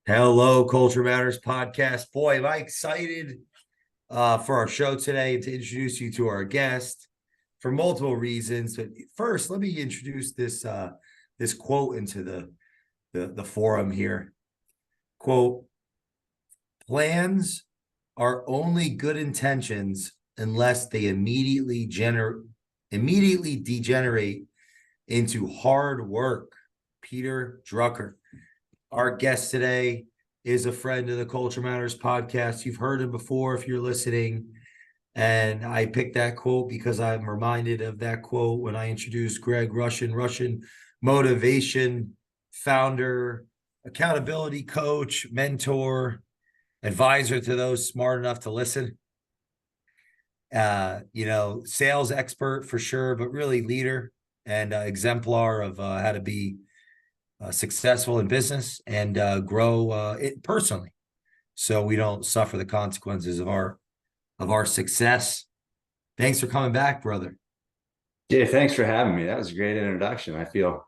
Hello, Culture Matters podcast. Boy, am I excited for our show today to introduce you to our guest for multiple reasons. But first, let me introduce this quote into the forum here. Quote: "Plans are only good intentions unless they immediately degenerate into hard work." Peter Drucker. Our guest today is a friend of the Culture Matters podcast. You've heard him before if you're listening. And I picked that quote because I'm reminded of that quote when I introduced Greg Rushin. Rushin, motivation, founder, accountability coach, mentor, advisor to those smart enough to listen. Sales expert for sure, but really leader and exemplar of how to be successful in business and grow it personally, so we don't suffer the consequences of our success. Thanks for coming back, brother. Jay, thanks for having me. That was a great introduction. I feel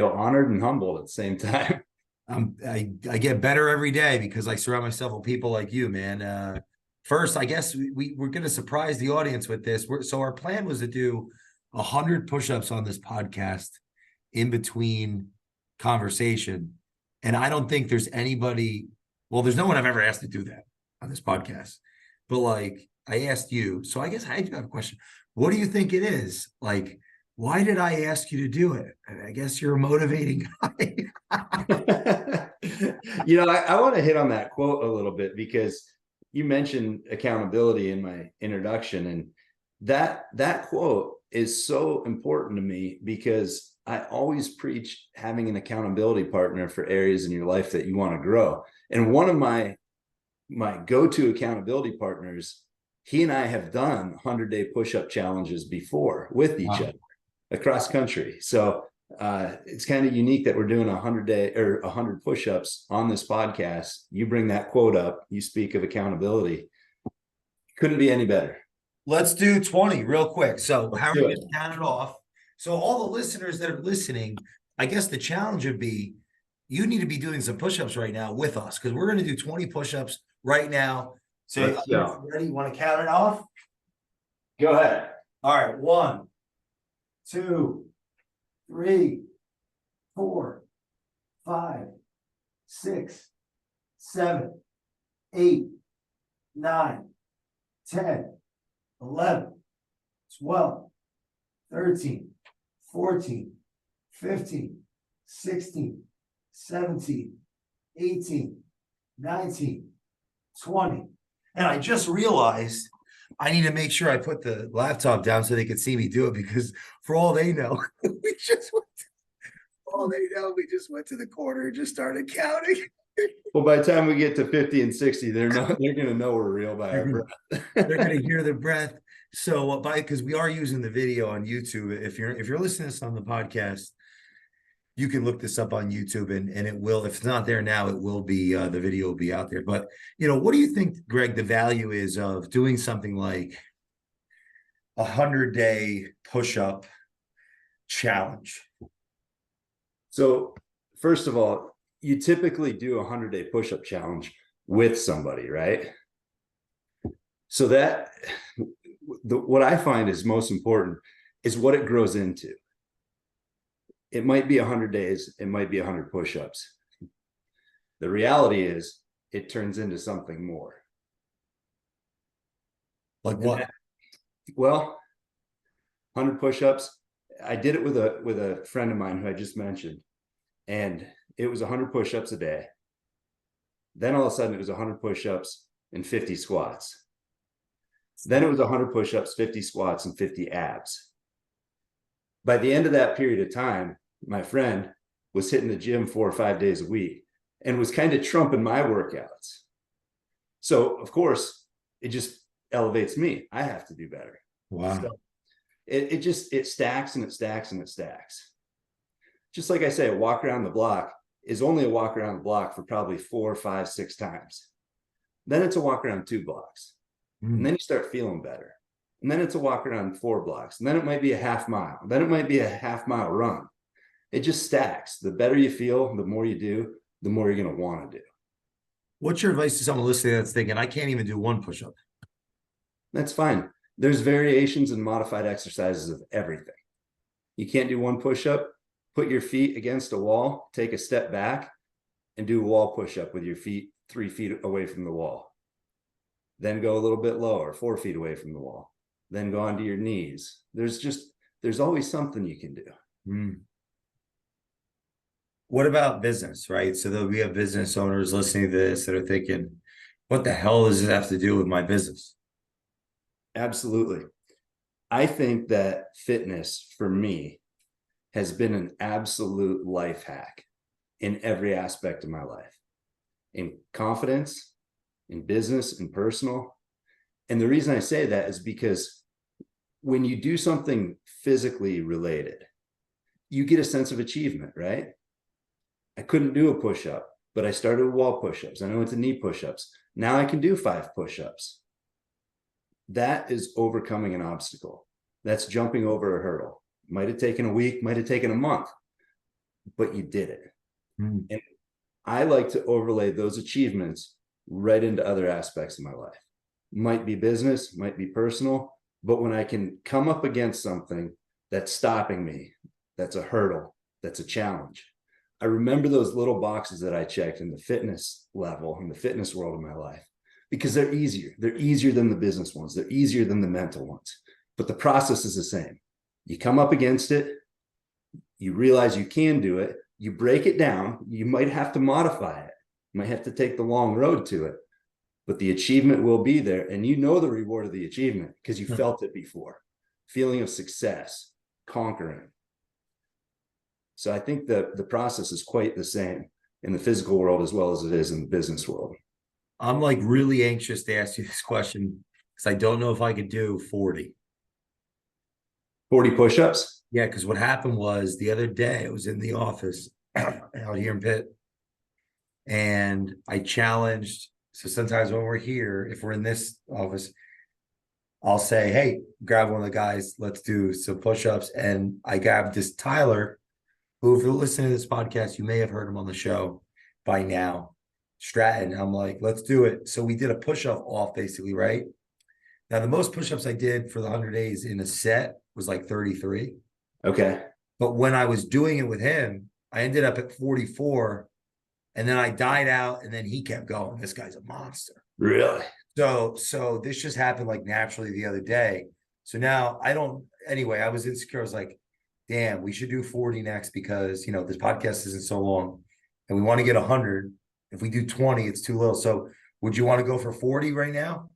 honored and humbled at the same time. I get better every day because I surround myself with people like you, man. First, I guess we're going to surprise the audience with this. So our plan was to do 100 push-ups on this podcast in between conversation. And I don't think there's anybody, well, there's no one I've ever asked to do that on this podcast. But like I asked you, so I guess I do have a question. What do you think it is? Like, why did I ask you to do it? I guess you're a motivating guy. I want to hit on that quote a little bit because you mentioned accountability in my introduction, and that quote is so important to me because I always preach having an accountability partner for areas in your life that you want to grow. And one of my go-to accountability partners, he and I have done 100-day push-up challenges before with each other across country. So it's kind of unique that we're doing 100-day or 100 push-ups on this podcast. You bring that quote up, you speak of accountability. Couldn't be any better. Let's do 20 real quick. So how are we going to count it off? So all the listeners that are listening, I guess the challenge would be you need to be doing some push-ups right now with us because we're going to do 20 push-ups right now. So ready? You want to count it off? Go ahead. All right. 1, 2, 3, 4, 5, 6, 7, 8, 9, 10, 11, 12, 13, 14, 15, 16, 17, 18, 19, 20. And I just realized I need to make sure I put the laptop down so they can see me do it because for all they know, we just went to the corner and just started counting. Well, by the time we get to 50 and 60, they're going to know we're real by our breath. They're going to hear the breath. So because we are using the video on YouTube, if you're listening to this on the podcast, you can look this up on YouTube and it will, if it's not there now, it will be, the video will be out there. But, what do you think, Greg, the value is of doing something like 100-day push-up challenge? So first of all, you typically do a 100-day push-up challenge with somebody, right? So what I find is most important is what it grows into. It might be 100 days. It might be 100 push-ups. The reality is it turns into something more. Like what? Well, 100 push-ups. I did it with a friend of mine who I just mentioned, and it was 100 push-ups a day. Then all of a sudden it was 100 push-ups and 50 squats. Then it was 100 push-ups, 50 squats, and 50 abs. By the end of that period of time, my friend was hitting the gym 4 or 5 days a week and was kind of trumping my workouts. So, of course, it just elevates me. I have to do better. Wow. So it stacks and it stacks and it stacks. Just like I say, a walk around the block is only a walk around the block for probably 4, 5, 6 times. Then it's a walk around 2 blocks. And then you start feeling better. And then it's a walk around 4 blocks. And then it might be a half mile. Then it might be a half mile run. It just stacks. The better you feel, the more you do, the more you're going to want to do. What's your advice to someone listening that's thinking, I can't even do one push-up? That's fine. There's variations and modified exercises of everything. You can't do one push-up, put your feet against a wall, take a step back, and do a wall push-up with your feet 3 feet away from the wall. Then go a little bit lower, 4 feet away from the wall. Then go onto your knees. There's always something you can do. Mm. What about business, right? So we have business owners listening to this that are thinking, what the hell does this have to do with my business? Absolutely. I think that fitness for me has been an absolute life hack in every aspect of my life, in confidence, in business, and personal. And the reason I say that is because when you do something physically related, you get a sense of achievement, right? I couldn't do a push-up, but I started with wall push-ups. I went to knee push-ups. Now I can do 5 push-ups. That is overcoming an obstacle. That's jumping over a hurdle. Might have taken a week, might have taken a month, but you did it. Mm. And I like to overlay those achievements right into other aspects of my life. Might be business, might be personal, but when I can come up against something that's stopping me, that's a hurdle, that's a challenge, I remember those little boxes that I checked in the fitness level, in the fitness world of my life, because they're easier. They're easier than the business ones. They're easier than the mental ones, but the process is the same. You come up against it, you realize you can do it, you break it down, you might have to modify it, you might have to take the long road to it, but the achievement will be there. And you know the reward of the achievement because you felt it before. Feeling of success, conquering. So I think that the process is quite the same in the physical world as well as it is in the business world. I'm like really anxious to ask you this question because I don't know if I could do 40. 40 push-ups? Yeah, because what happened was the other day I was in the office out here in Pitt and I challenged. So sometimes when we're here, if we're in this office, I'll say, hey, grab one of the guys, let's do some push-ups. And I grabbed this Tyler, who, if you're listening to this podcast, you may have heard him on the show by now, Stratton. I'm like, let's do it. So we did a push-up off basically, right? Now, the most push-ups I did for the 100 days in a set was like 33. Okay. But when I was doing it with him, I ended up at 44. And then I died out, and then he kept going. This guy's a monster. Really? So this just happened like naturally the other day. So now anyway, I was insecure. I was like, damn, we should do 40 next because, this podcast isn't so long and we want to get 100. If we do 20, it's too little. So would you want to go for 40 right now?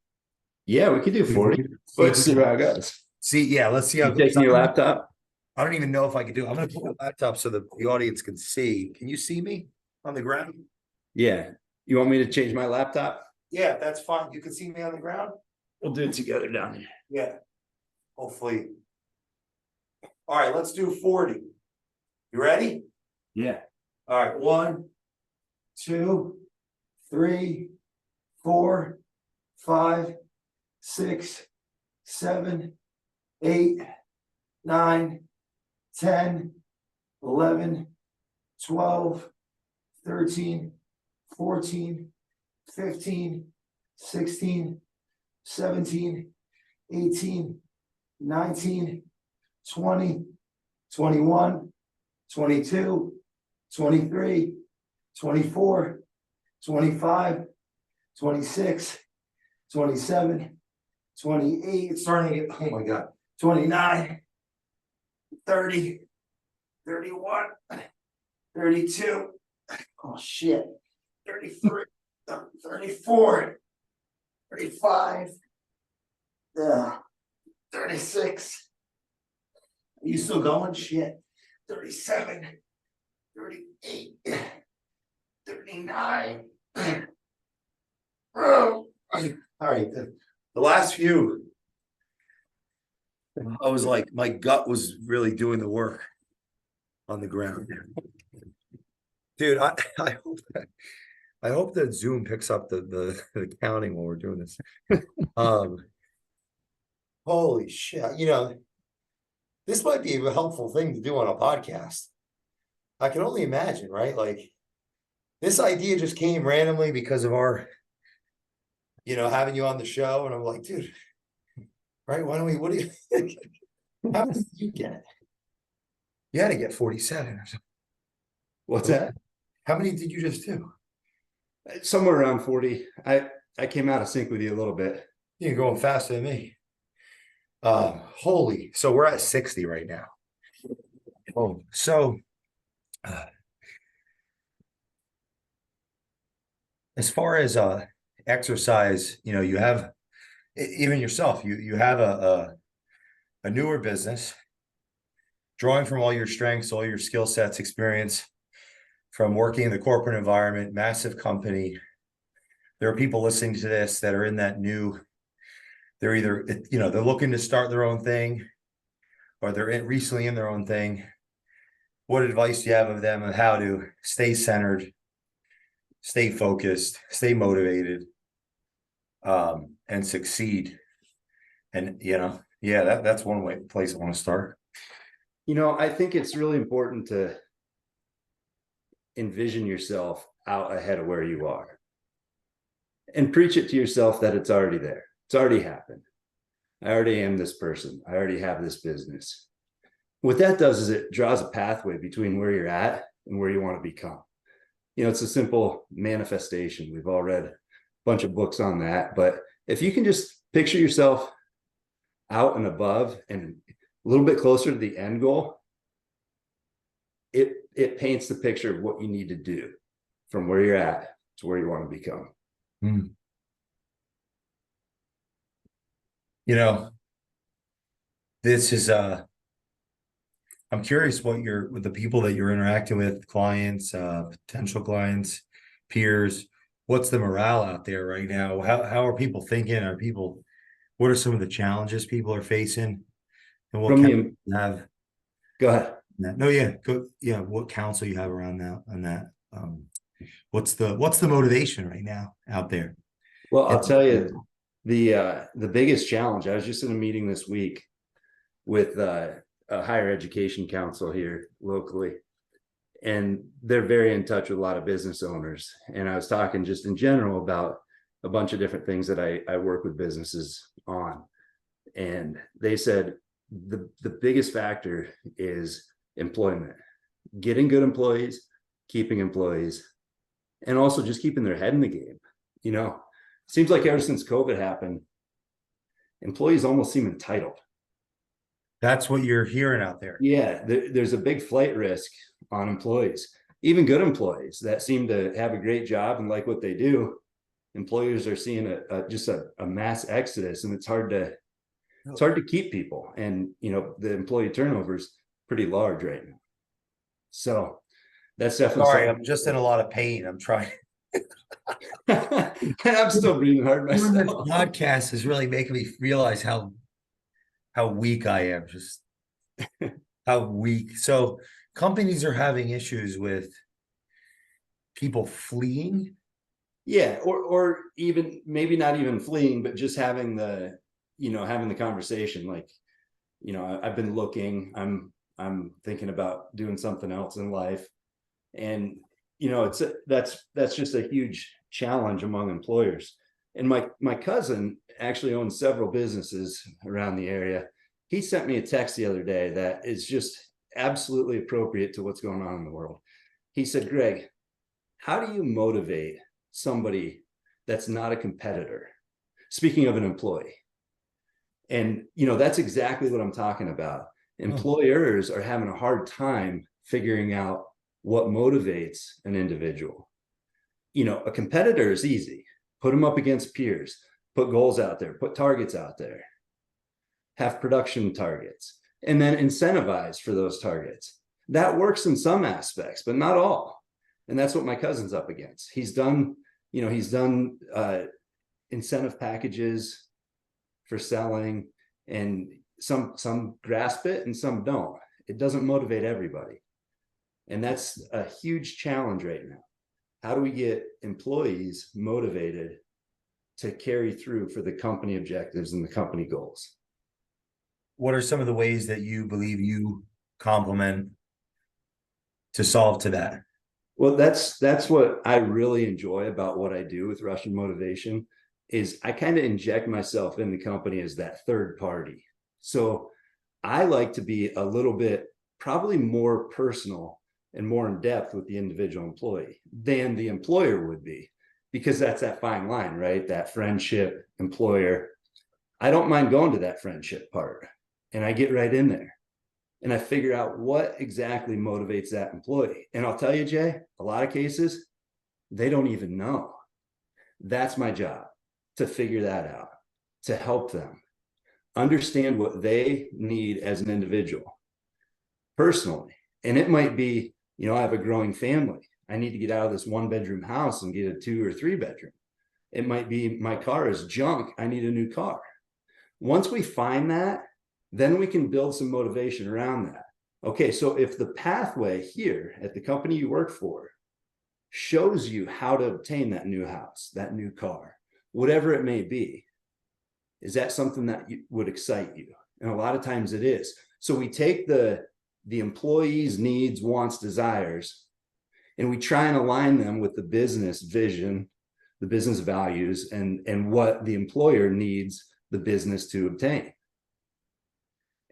Yeah, we could do 40. Let's see how it goes. Let's see how it goes. Taking your laptop? I don't even know if I could do it. I'm going to put my laptop so that the audience can see. Can you see me on the ground? Yeah. You want me to change my laptop? Yeah, that's fine. You can see me on the ground? We'll do it together down here. Yeah. Hopefully. All right, let's do 40. You ready? Yeah. All right, 1, 2, 3, 4, 5, 6, 7, 8, 9, 10, 11, 12, 13, 14, 15, 16, 17, 18, 19, 20, 21, 22, 23, 24, 25, 26, 27, 28, it's starting to get, oh my God, 29, 30, 31, 32, oh shit, 33, 34, 35, 36. Are you still going? Shit. 37, 38, 39. Oh. All right. The last few, I was like, my gut was really doing the work on the ground. Dude, I hope that Zoom picks up the counting while we're doing this. Holy shit. This might be a helpful thing to do on a podcast. I can only imagine, right? Like This idea just came randomly because of our, having you on the show. And I'm like, dude, right? Why don't we, what do you think? How many did you get? You had to get 47 or something. What's that? How many did you just do? Somewhere around 40. I came out of sync with you a little bit. You're going faster than me. So we're at 60 right now. Oh, so as far as exercise, you have even yourself, you have a newer business, drawing from all your strengths, all your skill sets, experience from working in the corporate environment, massive company. There are people listening to this that are in that new, they're either, they're looking to start their own thing, or they're recently in their own thing. What advice do you have of them on how to stay centered, stay focused, stay motivated, and succeed? And that's one place I want to start. I think it's really important to envision yourself out ahead of where you are and preach it to yourself that it's already there. It's already happened. I already am this person. I already have this business. What that does is it draws a pathway between where you're at and where you want to become. It's a simple manifestation. We've all read a bunch of books on that, but if you can just picture yourself out and above and a little bit closer to the end goal, it paints the picture of what you need to do from where you're at to where you want to become. This is I'm curious with the people that you're interacting with, clients, potential clients, peers, what's the morale out there right now? How are people thinking? What are some of the challenges people are facing? And what you have? Go ahead. No, yeah, what counsel you have around that on that? What's the motivation right now out there? Well, I'll tell you the biggest challenge. I was just in a meeting this week with a higher education council here locally, and they're very in touch with a lot of business owners. And I was talking just in general about a bunch of different things that I work with businesses on. And they said the biggest factor is employment, getting good employees, keeping employees, and also just keeping their head in the game. Seems like ever since COVID happened, employees almost seem entitled. That's what you're hearing out there. Yeah, there's a big flight risk on employees, even good employees that seem to have a great job and like what they do. Employers are seeing just a mass exodus, and it's hard to keep people. And the employee turnover is pretty large right now. So that's definitely. Sorry, I'm just in a lot of pain. I'm trying. I'm still breathing hard myself. This podcast is really making me realize how weak I am. Just how weak. So companies are having issues with people fleeing. Yeah, or even maybe not even fleeing, but just having the conversation. Like, I've been looking. I'm thinking about doing something else in life, and that's just a huge challenge among employers. And my cousin actually owns several businesses around the area. He sent me a text the other day that is just absolutely appropriate to what's going on in the world. He said, Greg, how do you motivate somebody that's not a competitor? Speaking of an employee. And, that's exactly what I'm talking about. Employers are having a hard time figuring out what motivates an individual. A competitor is easy. Put them up against peers, put goals out there, put targets out there, have production targets, and then incentivize for those targets. That works in some aspects, but not all. And that's what my cousin's up against. He's done incentive packages for selling, and some grasp it and some don't. It doesn't motivate everybody. And that's a huge challenge right now. How do we get employees motivated to carry through for the company objectives and the company goals? What are some of the ways that you believe you complement to solve to that? Well, that's what I really enjoy about what I do with Russian motivation is I kind of inject myself in the company as that third party. So I like to be a little bit probably more personal and more in depth with the individual employee than the employer would be, because that's that fine line, right? That friendship employer. I don't mind going to that friendship part, and I get right in there and I figure out what exactly motivates that employee. And I'll tell you, Jay, a lot of cases, they don't even know. That's my job, to figure that out, to help them understand what they need as an individual personally. And it might be, I have a growing family. I need to get out of this 1-bedroom house and get a 2 or 3-bedroom. It might be my car is junk. I need a new car. Once we find that, then we can build some motivation around that. Okay, so if the pathway here at the company you work for shows you how to obtain that new house, that new car, whatever it may be, is that something that would excite you? And a lot of times it is. So we take the employee's needs, wants, desires, and we try and align them with the business vision, the business values, and what the employer needs the business to obtain.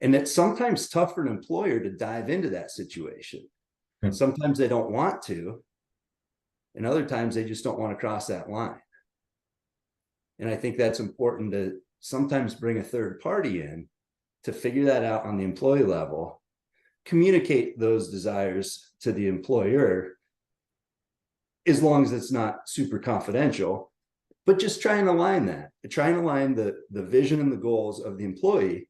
And it's sometimes tough for an employer to dive into that situation. Sometimes they don't want to, and other times they just don't want to cross that line. And I think that's important to sometimes bring a third party in to figure that out on the employee level, communicate those desires to the employer, as long as it's not super confidential, but just try and align that, try and align the vision and the goals of the employee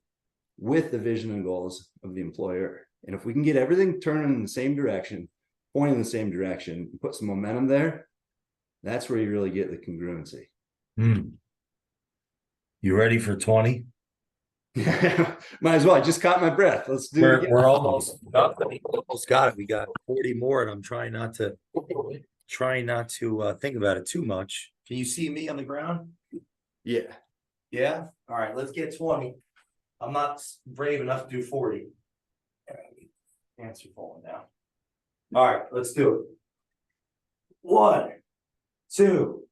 with the vision and goals of the employer. And if we can get everything turning in the same direction, pointing in the same direction, put some momentum there, that's where you really get the congruency. You ready for 20? Might as well. I just caught my breath. Let's do it again. We're almost got it. We got 40 more, and I'm trying not to think about it too much. Can you see me on the ground? Yeah. Yeah. All right, let's get 20. I'm not brave enough to do 40. Pants are falling down. All right, let's do it. 1, 2,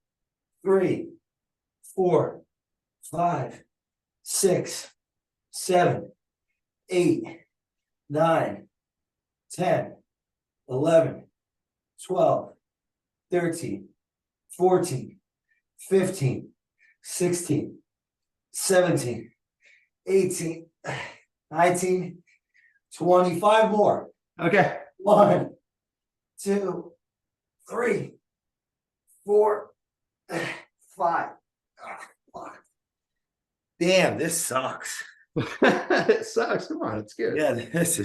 3, 4, 5, 6, 7, 8, 9, 10, 11, 12, 13, 14, 15, 16, 17, 18, 19, 25 more. Okay. 1, 2, 3, 4, 5. Damn, this sucks. It sucks. Come on, it's good. Yeah, this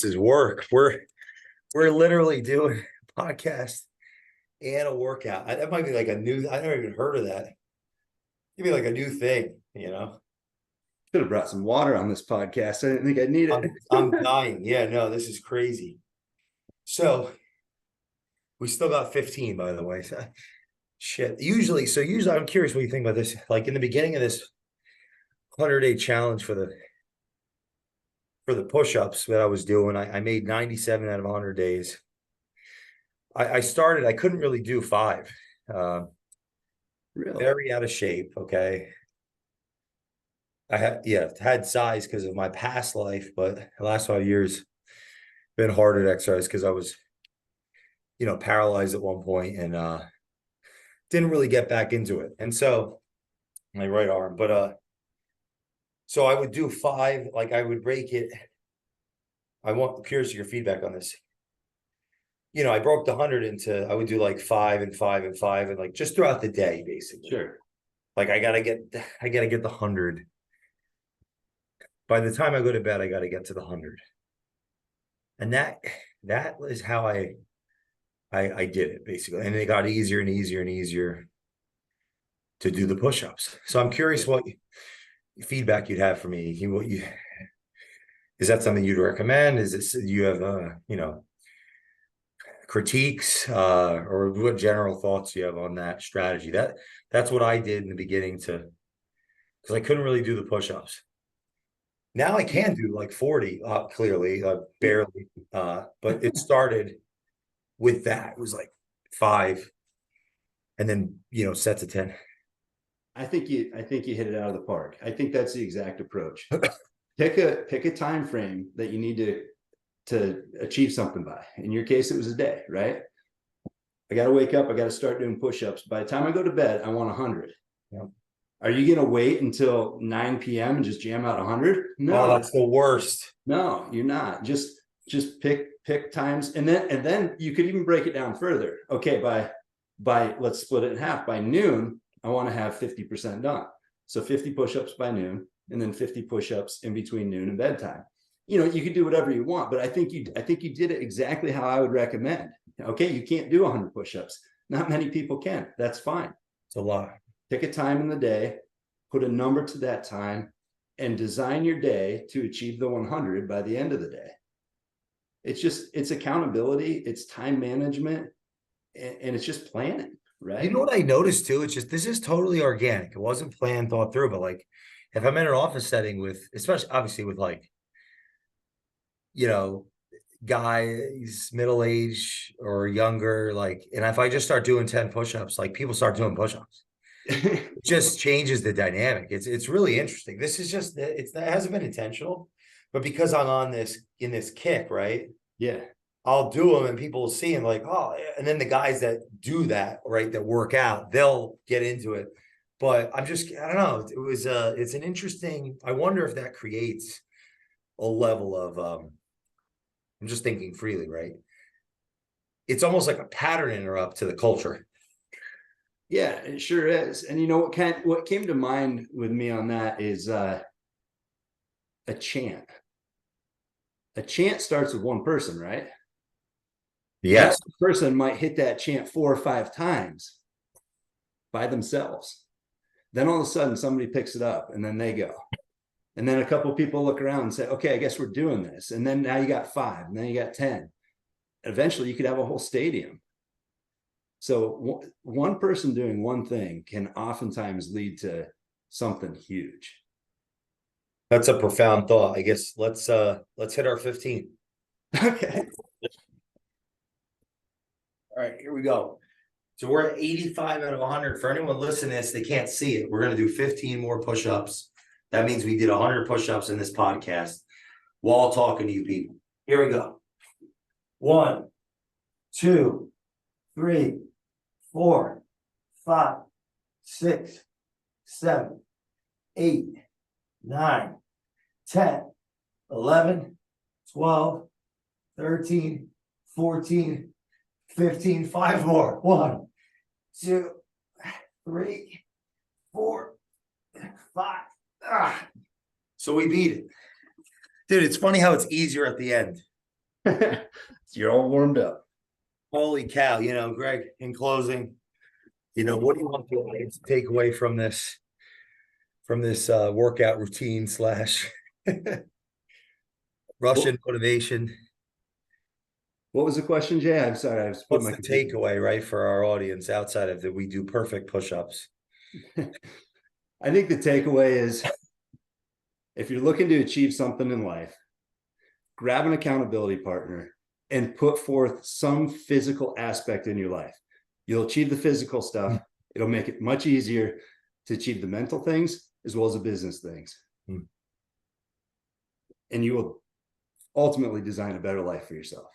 is work. We're literally doing a podcast and a workout. That might be like a new. I never even heard of that. It'd be like a new thing, Should have brought some water on this podcast. I didn't think I'd need it. I'm dying. Yeah, no, this is crazy. So we still got 15, by the way. So, shit. Usually I'm curious what you think about this. Like in the beginning of this 100-day challenge for the push-ups that I was doing, I made 97 out of 100 days. I couldn't really do 5. Really? Very out of shape. Okay. I had size because of my past life, but the last 5 years been hard at exercise because I was, paralyzed at one point and didn't really get back into it. And so my right arm, but so I would do 5, like I would break it. Curious your feedback on this. I broke the 100 into, I would do like 5 and 5 and 5 and like just throughout the day, basically. Sure. Like I gotta get the 100. By the time I go to bed, I gotta get to the 100. And that is how I did it basically. And it got easier and easier and easier to do the push-ups. So I'm curious what feedback you'd have for me. Is that something you'd recommend? Is this, you have, critiques, or what general thoughts you have on that strategy? That's what I did in the beginning because I couldn't really do the push-ups. Now I can do like 40, clearly, barely, but it started with that. It was like 5, and then sets of 10. I think you hit it out of the park. I think that's the exact approach. Pick a time frame that you need to achieve something by. In your case, it was a day, right? I got to wake up. I got to start doing push-ups. By the time I go to bed, I want 100. Yep. Are you going to wait until 9 p.m. and just jam out 100? No, oh, that's the worst. No, you're not. Just pick times, and then you could even break it down further. Okay, by let's split it in half. By noon, I want to have 50% done. So 50 push-ups by noon, and then 50 push-ups in between noon and bedtime. You can do whatever you want, but I think you did it exactly how I would recommend. Okay, you can't do 100 push-ups. Not many people can. That's fine. It's a lot. Pick a time in the day, put a number to that time, and design your day to achieve the 100 by the end of the day. It's accountability, it's time management, and it's just planning, right? You know what I noticed too? It's just, this is totally organic. It wasn't planned, thought through, but like, if I'm in an office setting with, especially obviously with like, guys middle age or younger, like, and if I just start doing 10 push-ups, like people start doing push-ups. It just changes the dynamic. It's really interesting. This is just, it hasn't been intentional, but because I'm on in this kick, right? Yeah. I'll do them and people will see them like, oh, and then the guys that do that, right, that work out, they'll get into it. But I don't know. It's an interesting, I wonder if that creates a level of, I'm just thinking freely, right? It's almost like a pattern interrupt to the culture. Yeah, it sure is. And what came to mind with me on that is a chant. A chant starts with one person, right? Yes. That person might hit that chant 4 or 5 times by themselves. Then all of a sudden somebody picks it up and then they go. And then a couple of people look around and say, okay, I guess we're doing this. And then now you got 5, and then you got 10. Eventually you could have a whole stadium. So one person doing one thing can oftentimes lead to something huge. That's a profound thought. I guess let's hit our 15. Okay. All right, here we go. So we're at 85 out of 100. For anyone listening to this, they can't see it. We're going to do 15 more push-ups. That means we did 100 push-ups in this podcast while talking to you people. Here we go. 1, 2, 3, 4, 5, 6, 7, 8, 9, 10, 11, 12, 13, 14, 15, 5 more. 1, 2, 3, 4, 5. So we beat it. Dude, it's funny how it's easier at the end. You're all warmed up. Holy cow. Greg, in closing, what do you want the audience to take away from this workout routine / Russian motivation? What was the question, Jay? I'm sorry. I was What's the takeaway, right, for our audience outside of that we do perfect push-ups? I think the takeaway is, if you're looking to achieve something in life, grab an accountability partner and put forth some physical aspect in your life. You'll achieve the physical stuff. It'll make it much easier to achieve the mental things as well as the business things. And you will ultimately design a better life for yourself.